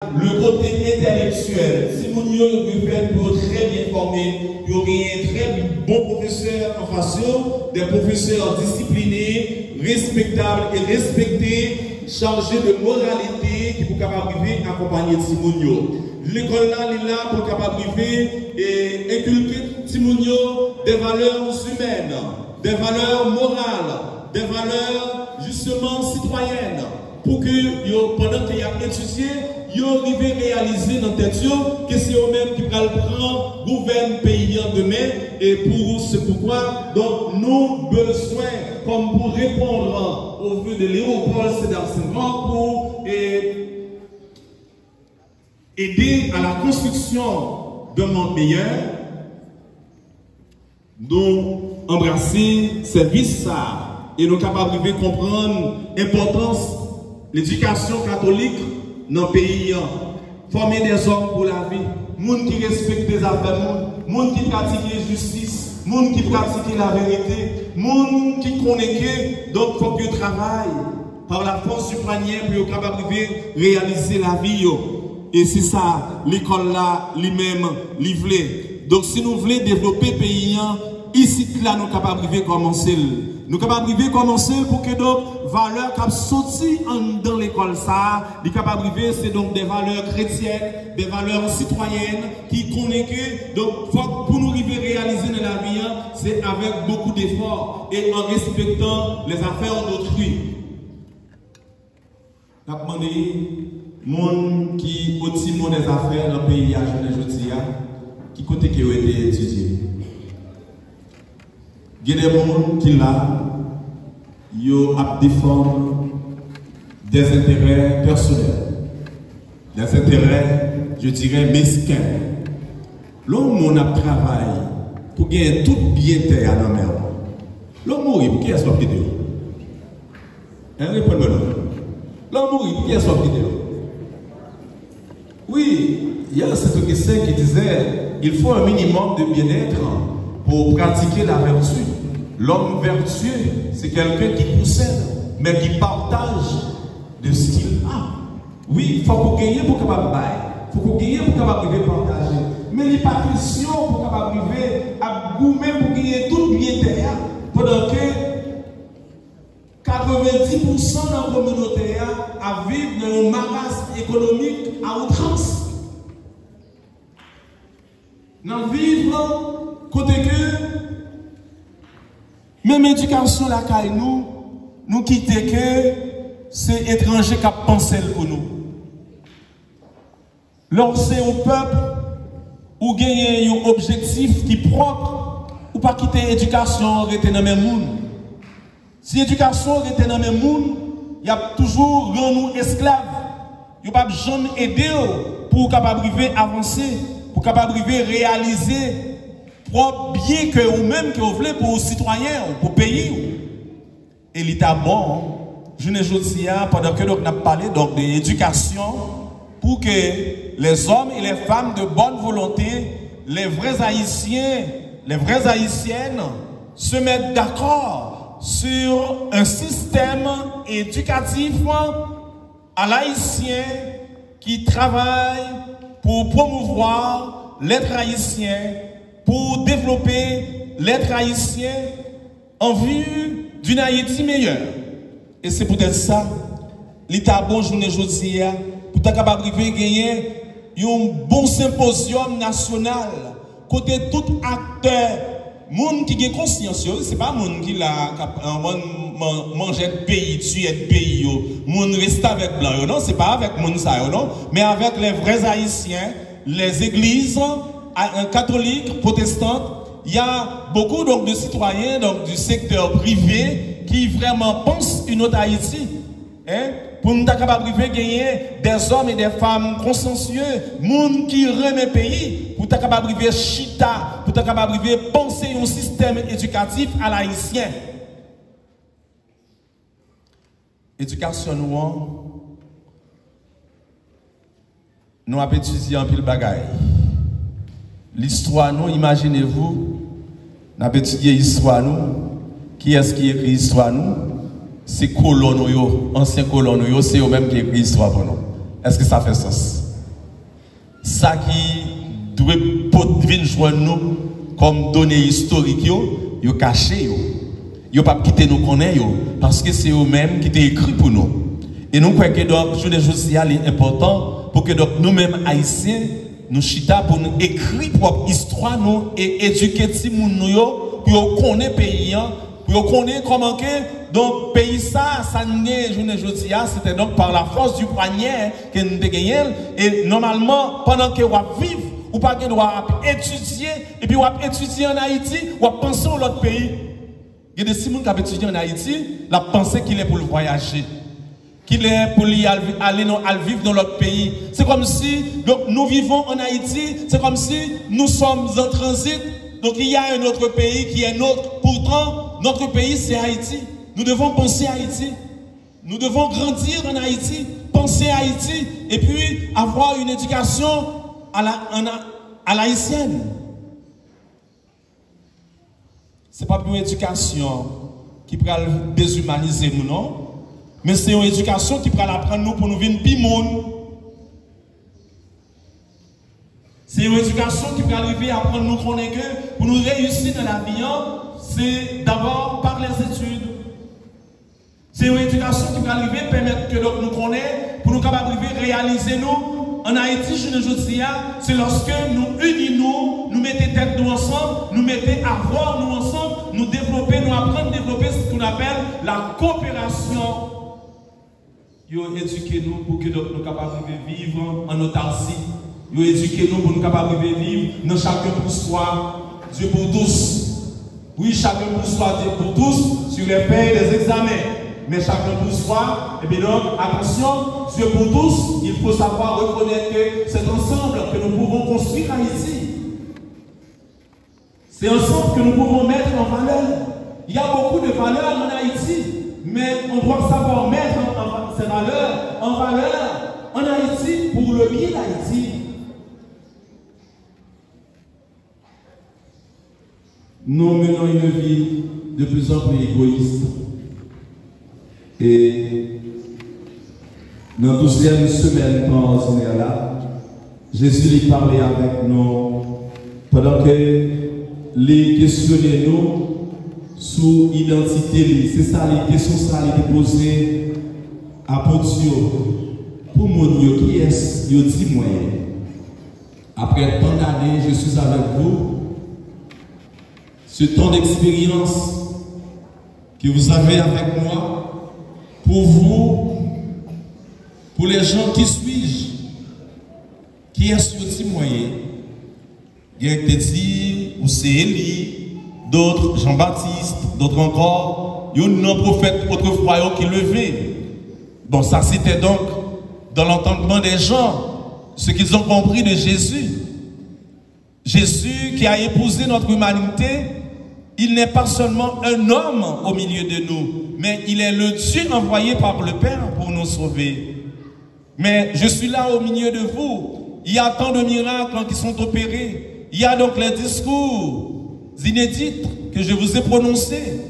Le côté intellectuel, si vous avez fait pour très bien formé, il y aurait un très bon professeur en face, des professeurs disciplinés, respectables et respectés, chargés de moralité qui pour capable arriver à accompagner Timonio. L'école là, est là pour capable arriver et inculquer Timonio des valeurs humaines, des valeurs morales, des valeurs justement citoyennes, pour que pendant qu'il y a étudié, ils arrivent à réaliser dans tête que c'est eux-mêmes qui prennent le prendre, gouvernent le pays en demain. Et pour c'est pourquoi donc nous besoin, comme pour répondre au vœu de Léopold Sédar Senghor, pour aider à la construction d'un monde meilleur, nous embrasser service ça et nous capables de comprendre l'importance de l'éducation catholique dans le pays, former des hommes pour la vie, gens qui respectent les affaires, gens qui pratiquent la justice, gens qui pratiquent la vérité, gens qui connaissent, donc il faut qu'ils travaillent par la force du poignet pour être capable de réaliser la vie. Et c'est ça, l'école là, lui-même, livré. Donc si nous voulons développer le pays, ici là, nous sommes capables de commencer. Nous sommes capables de commencer pour que donc valeurs qui sont sorties dans l'école ça, les capables c'est donc des valeurs chrétiennes, des valeurs citoyennes qui connaissent. Donc pour nous arriver à réaliser dans la vie, c'est avec beaucoup d'efforts et en respectant les affaires d'autrui. Je vais demander monde qui aussi des affaires dans le pays à aujourd'hui, qui côté qui ont été étudiés. Il y a des gens qui là, ils défendent des intérêts personnels, des intérêts, je dirais, mesquins. L'homme a travaillé pour gagner tout bien terre dans la mer. L'homme mourit pour qui est sorti de l'eau? Répondez-moi. L'homme mourit pour qui est sorti de l'eau? Oui, il y a cette question qui disait il faut un minimum de bien-être pour pratiquer la vertu. L'homme vertueux, c'est quelqu'un qui possède, mais qui partage de ce qu'il a. Oui, il faut qu'on gagne pour capable bailler. Il faut qu'on gagne pour capable partager. Mais il n'est pas question pour capable arriver à goumer pour gagner tout bien terre, pendant que 90% de la communauté a vivre dans un marasme économique à outrance. Dans vivre côté que même éducation la caille nous quitter que c'est étranger qui a pensé pour nous. Lorsque c'est au peuple ou gagner un objectif qui est propre ou pas quitter l'éducation rester dans le même monde. Si l'éducation rester dans le même monde, il y a toujours rend nous esclaves. Il n'y a pas jamais aider pour capable avancer, pour capable réaliser propre bien que vous même que vous voulez pour les citoyens, pour le pays. Et l'État bon, je ne dis pas, pendant que nous avons parlé de l'éducation, pour que les hommes et les femmes de bonne volonté, les vrais Haïtiens, les vraies Haïtiennes, se mettent d'accord sur un système éducatif à l'haïtien qui travaille pour promouvoir l'être haïtien, pour développer l'être haïtien en vue d'une Haïti meilleure. Et c'est peut-être ça, l'État bon journée aujourd'hui, pour être capable de gagner un bon symposium national, côté tout acteur, monde qui a conscience, ce n'est pas monde qui a mangé de pays, tué de pays, monde reste avec blanc, non, ce n'est pas avec monde ça, non, mais avec les vrais Haïtiens, les églises, catholiques, protestantes, il y a beaucoup donc, de citoyens donc, du secteur privé qui vraiment pensent une autre Haïti. Hein? Pour nous être capables de gagner des hommes et des femmes consciencieux, gens qui remet le pays, pour être capable de chita, pour être capable de penser un système éducatif à l'haïtien. Éducation, nous avons étudié en pile bagaille. L'histoire, nous, imaginez-vous, nous avons étudié l'histoire, nous. Qui est-ce qui écrit l'histoire, nous? C'est colons, anciens colons, c'est eux-mêmes qui écrit l'histoire pour nous. Est-ce que ça fait sens? ça qui doit venir joindre nous comme données historiques, yo caché yo. Yo pas quitter nous connaître yo parce que c'est eux mêmes qui t'ont écrit pour nous. Et nous croyons que donc journée aujourd'hui est important pour que donc nous-mêmes haïtiens nous chita pour nous écrire propre histoire nous et éduquer ti moun nous yo pour connaître pays pour connaître comment que donc pays ça n'est journée aujourd'hui c'était donc par la force du poignet que nous gagné et normalement pendant que on vivre ou pas que doit étudier et puis on étudier en Haïti ou penser à l'autre pays. Il y a des gens qui ont étudié en Haïti, la pensée qu'il est pour le voyager, qu'il est pour aller vivre dans l'autre pays. C'est comme si donc, nous vivons en Haïti, c'est comme si nous sommes en transit. Donc il y a un autre pays qui est nôtre. Pourtant, notre pays c'est Haïti. Nous devons penser à Haïti. Nous devons grandir en Haïti, penser à Haïti et puis avoir une éducation à l'haïtienne. Ce n'est pas une éducation qui va déshumaniser nous, non. Mais c'est une éducation qui va apprendre nous pour nous venir plus monde. C'est une éducation qui va arriver à apprendre nous connaître que pour nous réussir dans la vie, c'est d'abord par les études. C'est une éducation qui va arriver à permettre que nous connaissons pour nous capables de réaliser nous. En Haïti, je ne dis c'est lorsque nous unissons, nous mettons tête nous ensemble, nous mettons avoir nous ensemble, nous développer, nous apprendre à développer ce qu'on appelle la coopération. Ils éduquent nous pour que nous soyons capables de vivre en autarcie. Ils éduquent nous pour nous capables de vivre dans chacun pour soi, Dieu pour tous. Oui, chacun pour soi, Dieu pour tous, sur les pays des examens. Mais chacun pour soi, et bien donc, attention, Dieu pour tous, il faut savoir reconnaître que c'est ensemble que nous pouvons construire Haïti. C'est ensemble que nous pouvons mettre en valeur. Il y a beaucoup de valeurs en Haïti, mais on doit savoir mettre ces valeurs en valeur en Haïti pour le bien d'Haïti. Nous menons une vie de plus en plus égoïste. Et dans la 12e semaine ordinaire là, Jésus lui parlait avec nous pendant que les questionnait nous sur l'identité. C'est ça les questions ça les posées à Dieu. Pour mon Dieu, qui est-ce qu'il dit moi? Après tant d'années, je suis avec vous. Ce temps d'expérience que vous avez avec moi. Pour vous, pour les gens qui suis-je, qui est-ce que tu moyen? Il y a qui dit, ou c'est Élie, d'autres Jean-Baptiste, d'autres encore, il y a un prophète autrefois qui levait. Bon, ça c'était donc dans l'entendement des gens, ce qu'ils ont compris de Jésus. Jésus qui a épousé notre humanité, il n'est pas seulement un homme au milieu de nous, mais il est le Dieu envoyé par le Père pour nous sauver. Mais je suis là au milieu de vous. Il y a tant de miracles qui sont opérés. Il y a donc les discours inédits que je vous ai prononcés.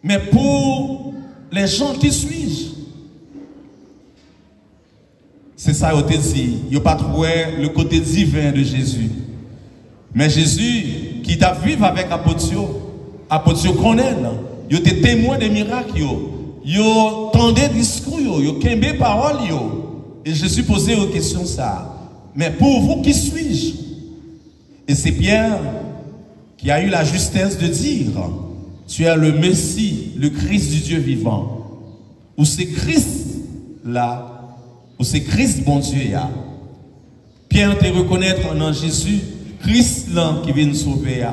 Mais pour les gens qui suis-je? C'est ça que je dit. Il n'y a pas trouvé le côté divin de Jésus. Mais Jésus, qui t'a vécu avec Apotio connaît, il était témoin des miracles, il entendait discours, il kembe parole, et Jésus posait une question ça. Mais pour vous, qui suis-je? Et c'est Pierre qui a eu la justesse de dire, tu es le Messie, le Christ du Dieu vivant. Ou c'est Christ là, ou c'est Christ bon Dieu là. Pierre te reconnaître en Jésus, Christ là qui vient nous sauver.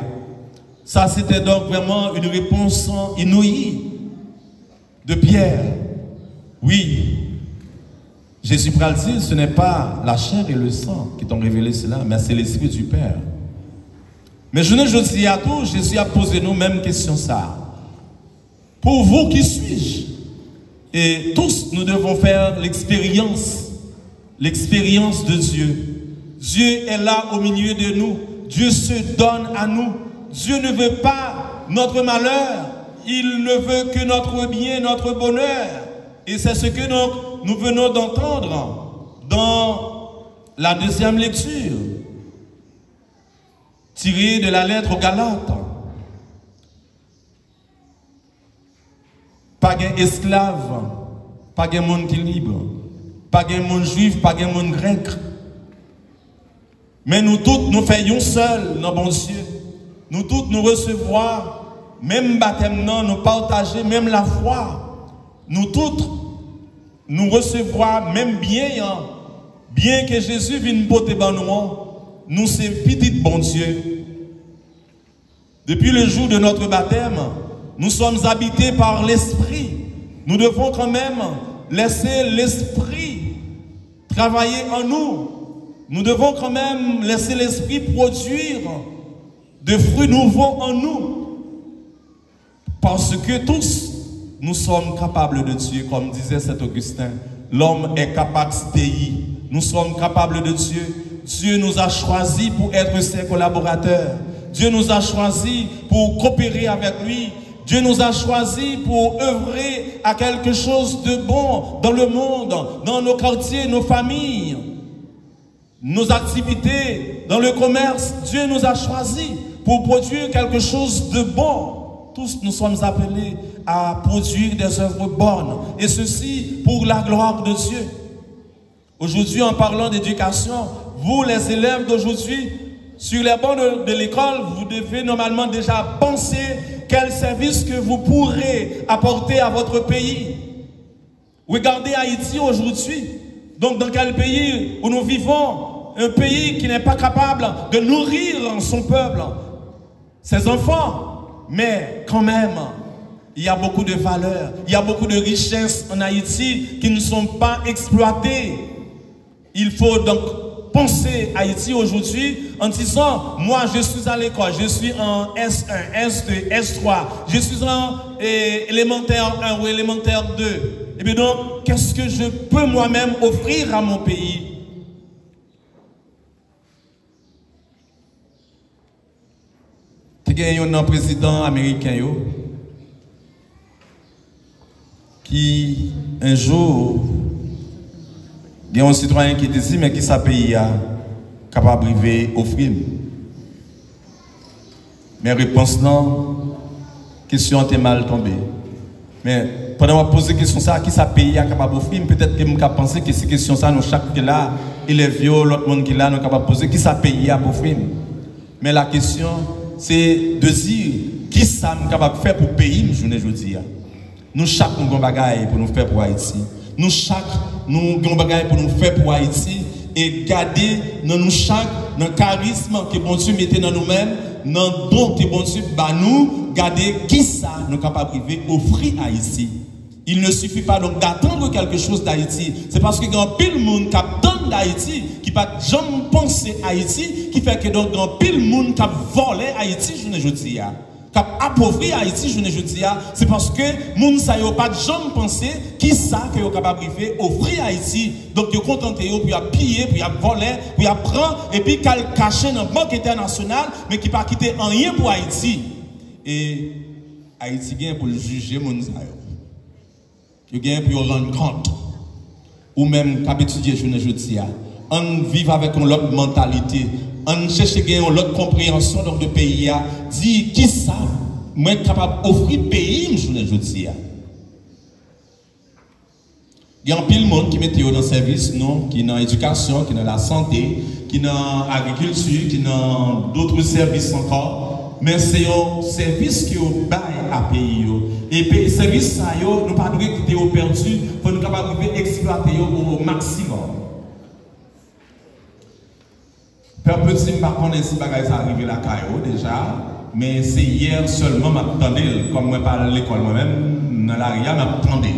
Ça c'était donc vraiment une réponse inouïe de Pierre. Oui, Jésus pral dire, ce n'est pas la chair et le sang qui t'ont révélé cela, mais c'est l'Esprit du Père. Mais je ne dis à tout, Jésus a posé nous mêmes question ça. Pour vous, qui suis-je? Et tous, nous devons faire l'expérience de Dieu. Dieu est là au milieu de nous. Dieu se donne à nous. Dieu ne veut pas notre malheur. Il ne veut que notre bien, notre bonheur. Et c'est ce que nous venons d'entendre dans La deuxième lecture, tirée de la lettre aux Galates. Pas de esclave, pas de monde qui est libre, pas de monde juif, pas de monde grec. Mais nous tous, nous faisons seul dans bon Dieu. Nous tous, nous recevons même baptême, nous partager même la foi. Nous tous, nous recevons même bien que Jésus vienne porter ban nous c'est petit bon Dieu. Depuis le jour de notre baptême, nous sommes habités par l'Esprit. Nous devons quand même laisser l'Esprit travailler en nous. Nous devons quand même laisser l'Esprit produire de fruits nouveaux en nous. Parce que tous, nous sommes capables de Dieu, comme disait Saint Augustin. L'homme est capable de Dei. Nous sommes capables de Dieu. Dieu nous a choisis pour être ses collaborateurs. Dieu nous a choisis pour coopérer avec lui. Dieu nous a choisis pour œuvrer à quelque chose de bon dans le monde, dans nos quartiers, nos familles, nos activités, dans le commerce. Dieu nous a choisis pour produire quelque chose de bon. Tous nous sommes appelés à produire des œuvres bonnes. Et ceci pour la gloire de Dieu. Aujourd'hui, en parlant d'éducation, vous les élèves d'aujourd'hui, sur les bancs de l'école, vous devez normalement déjà penser quel service que vous pourrez apporter à votre pays. Regardez Haïti aujourd'hui. Donc dans quel pays où nous vivons? Un pays qui n'est pas capable de nourrir son peuple, ses enfants. Mais quand même, il y a beaucoup de valeurs, il y a beaucoup de richesses en Haïti qui ne sont pas exploitées. Il faut donc penser Haïti aujourd'hui en disant, moi je suis à l'école, je suis en S1, S2, S3, je suis en élémentaire 1 ou élémentaire 2. Et bien donc, qu'est-ce que je peux moi-même offrir à mon pays? Il y a un président américain qui un jour il y a un citoyen qui dit mais qui ça pays a capable de offrir. Mais réponse non, question est mal tombée. Mais pendant que je pose la question ça, qui ça pays a capable d'offrir, peut-être que je peux penser que ces questions ça nous chaque qui là, élèves l'autre monde qui là nous capable de poser qui ça pays a offrir. Mais la question c'est de dire qui ça nous capable de faire pour pays journée aujourd'hui. Nous chaque nous avons bagaille pour nous faire pour Haïti. Nous chaque nous avons bagaille pour nous faire pour Haïti et garder dans nous chaque dans charisme que bon Dieu mettait dans nous-mêmes, dans don que bon Dieu ba nous, garder qui ça nous capable de offrir à Haïti. Il ne suffit pas donc d'attendre quelque chose d'Haïti. C'est parce que grand pile monde qui attend d'Haïti, qui pas jamais penser Haïti, qui fait que donc grand pile monde qui volé Haïti je ne dis qui appauvri Haïti je ne dis c'est parce que monde ça yo pas jamais penser qui ça que yo capable de offrir Haïti. Donc yo contenté yo puis a piller, puis a voler, puis a prendre et puis qu'elle cacher dans banque internationale mais qui pas quitter rien pour Haïti. Et Haïti vient pour juger monde ça yo. Yo gagne pour rendre compte ou même qu'à étudier je dis on vivre avec une autre mentalité, on cherche gagner une autre compréhension donc de pays a dit qui ça moi capable offrir pays je dis il y a un pile monde qui mettait dans service non qui dans l'éducation, qui dans la santé, qui dans l'agriculture, qui dans d'autres services encore. Mais c'est un service qui est bail à pays. Et puis, service ça, nous ne pas quitter au perdu, pour nous capables d'exploiter au maximum. Père Petit, par contre, si bagage ça arrivé la caillou déjà, mais c'est hier seulement m'attendais, comme moi par l'école moi-même, dans l'arrière m'attendais.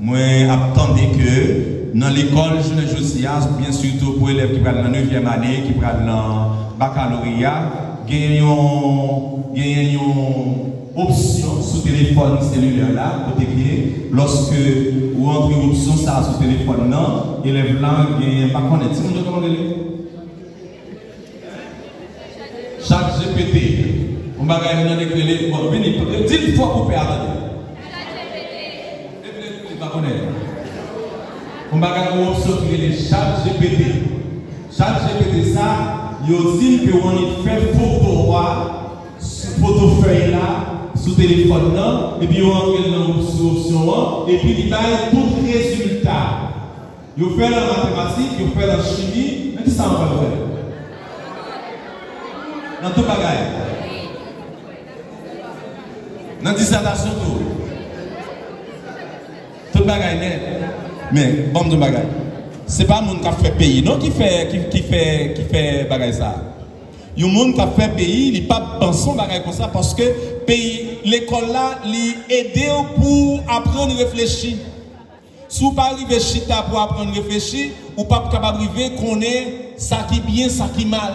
Moi attendais que dans l'école, je dis bien surtout pour les élèves qui prennent la 9e année, qui prennent le baccalauréat. Il y a une option sur le téléphone cellulaire là, côté que lorsque vous entrez une option ça sur le téléphone là, élève là, il y a pas connaître. Si vous demandez chaque GPT, on va gagner dans les bon, venez, 10 fois pour faire attendre. On va gagner une option qui est chaque GPT. Chaque GPT ça, il dit que on fait photo photo feuille là, sous téléphone là, et puis on entre dans l'option et puis il va tout résultat. Il fait la mathématique, il fait la chimie, mais ça on va faire. Dans tout bagaille. Dans la dissertation tout. Tout bagaille net. Mais bon de bagaille. C'est pas monde qui a fait pays, non qui fait bagaille ça. Il y a monde qui a fait pays, il pas penser bagaille comme ça parce que pays l'école là, il aider pour apprendre à réfléchir. Si vous pas arriver chita pour apprendre à réfléchir, ou pas capable arriver connaître ça qui bien, ça qui mal.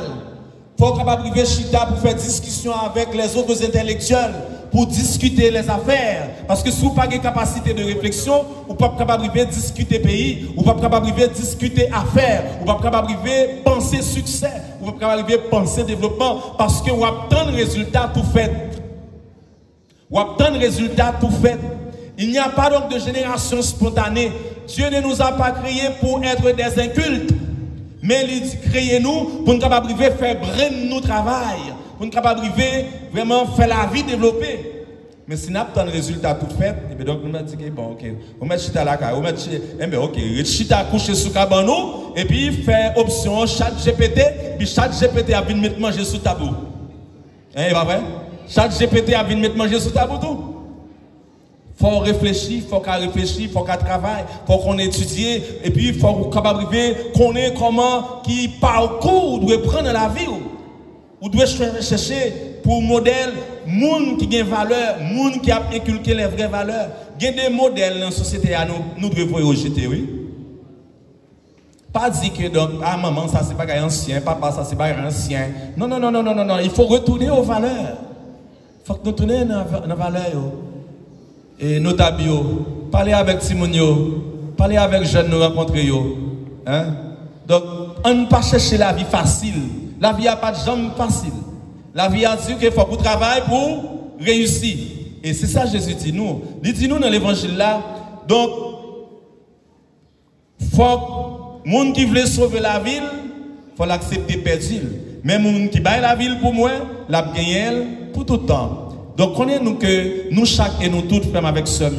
Faut capable arriver chita pour faire discussion avec les autres intellectuels, pour discuter les affaires. Parce que si vous n'avez pas de capacité de réflexion, vous n'êtes pas capable de discuter pays, vous n'êtes pas capable de discuter affaires, vous n'êtes pas capable de penser succès, vous n'êtes pas capable de penser développement, parce que vous avez tant de résultats tout fait. Vous avez tant de résultats tout fait. Il n'y a pas donc de génération spontanée. Dieu ne nous a pas créés pour être des incultes, mais il a créé nous pour nous capables de faire brain nous travail, pour nous capables de vraiment faire la vie développer. Mais si nous avons tant de résultats tout fait, et bien donc nous avons dit que bon, ok, on met chita la caille, on met chita coucher sous cabanon, et puis faire option chat GPT, puis chat GPT a venir mettre manger sous tabou. Hein, pas vrai? Chat GPT a venir mettre manger sous tabou tout. Faut réfléchir, faut qu'on réfléchisse, faut qu'on travaille, faut qu'on étudie, et puis il faut qu'on capable qu'on ait comment qui parcours doit prendre la vie ou doit chercher pour modèle monde qui a valeur, monde qui a inculqué les vraies valeurs. Il y a des modèles dans la société à nous devons rejeter, oui. Pas dire que donc maman ça c'est pas ancien, papa ça c'est pas ancien. Non, il faut retourner aux valeurs. Il faut que nous tournions dans les valeurs. Et notable, parler avec Simonio, parler avec jeunes nous rencontrer. Hein? Donc, on ne pas chercher la vie facile. La vie n'a pas de jambes facile. La vie a dit qu'il faut qu'on travaille pour réussir. Et c'est ça que Jésus dit nous. Il dit nous dans l'évangile là. Donc, faut monde qui veut sauver la ville, faut l'accepter perdu. Mais monde qui baille la ville pour moi, la gagne pour tout le temps. Donc, connaissez-nous que nous, chaque et nous toutes, femmes avec sœurs,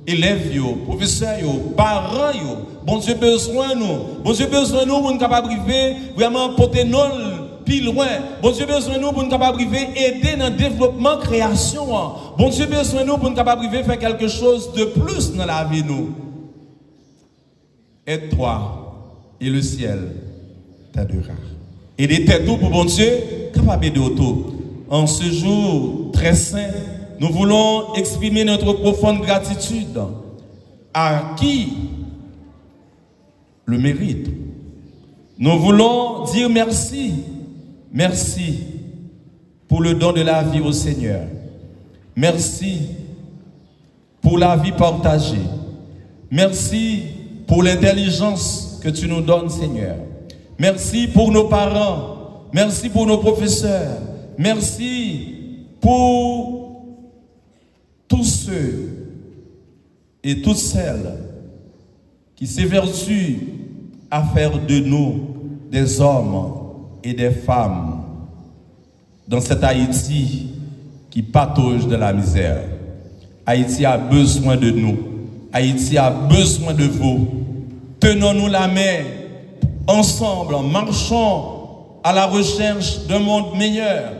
élèves, professeurs, parents, bon Dieu besoin nous. Bon Dieu besoin nous pour nous capables de vraiment porter nous plus loin. Bon Dieu besoin nous pour nous capables de aider dans le développement, création. Bon Dieu besoin nous pour nous capables de faire quelque chose de plus dans la vie nous. Aide-toi et le ciel t'aidera. Et des têtes pour bon Dieu capable de auto. En ce jour très saint, nous voulons exprimer notre profonde gratitude à qui le mérite. Nous voulons dire merci, merci pour le don de la vie au Seigneur. Merci pour la vie partagée. Merci pour l'intelligence que tu nous donnes, Seigneur. Merci pour nos parents. Merci pour nos professeurs. Merci pour tous ceux et toutes celles qui s'évertuent à faire de nous des hommes et des femmes dans cette Haïti qui patauge de la misère. Haïti a besoin de nous. Haïti a besoin de vous. Tenons-nous la main ensemble, marchons à la recherche d'un monde meilleur.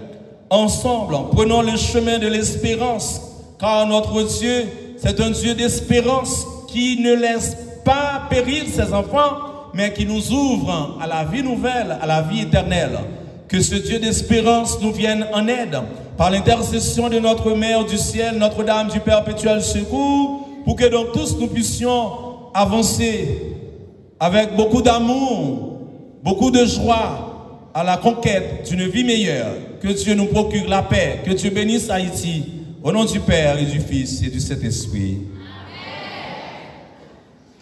Ensemble, prenons le chemin de l'espérance, car notre Dieu, c'est un Dieu d'espérance qui ne laisse pas périr ses enfants, mais qui nous ouvre à la vie nouvelle, à la vie éternelle. Que ce Dieu d'espérance nous vienne en aide, par l'intercession de notre Mère du ciel, Notre-Dame du Perpétuel Secours, pour que donc tous nous puissions avancer avec beaucoup d'amour, beaucoup de joie, à la conquête d'une vie meilleure. Que Dieu nous procure la paix. Que Dieu bénisse Haïti. Au nom du Père et du Fils et du Saint-Esprit.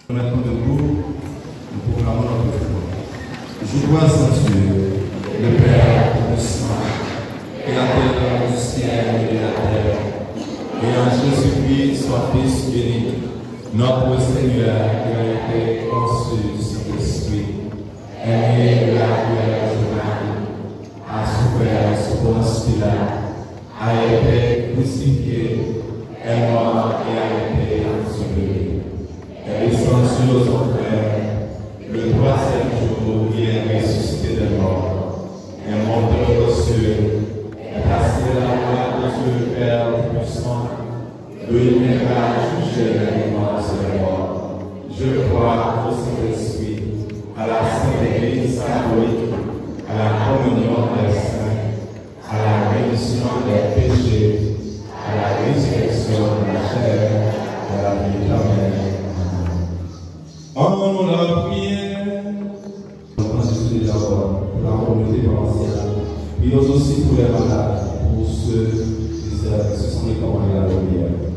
Amen. Maintenant debout, nous proclamons notre foi. Je crois en Dieu, le Père, le Saint, créateur du ciel et de la terre, et en Jésus-Christ, son Fils unique, notre Seigneur, qui a été conçu du Saint-Esprit, aimé de la à la Sainte Église catholique, à la communion des saints, à la rémission des péchés, à la résurrection de la chair, à la vie éternelle. En la prière. Nous Jésus déjà pour la communauté paroissiale. Prions aussi pour les malades, pour ceux qui se sont recommandés à la lumière.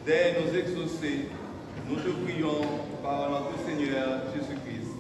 Dès nous exaucer, nous te prions par notre Seigneur Jésus-Christ.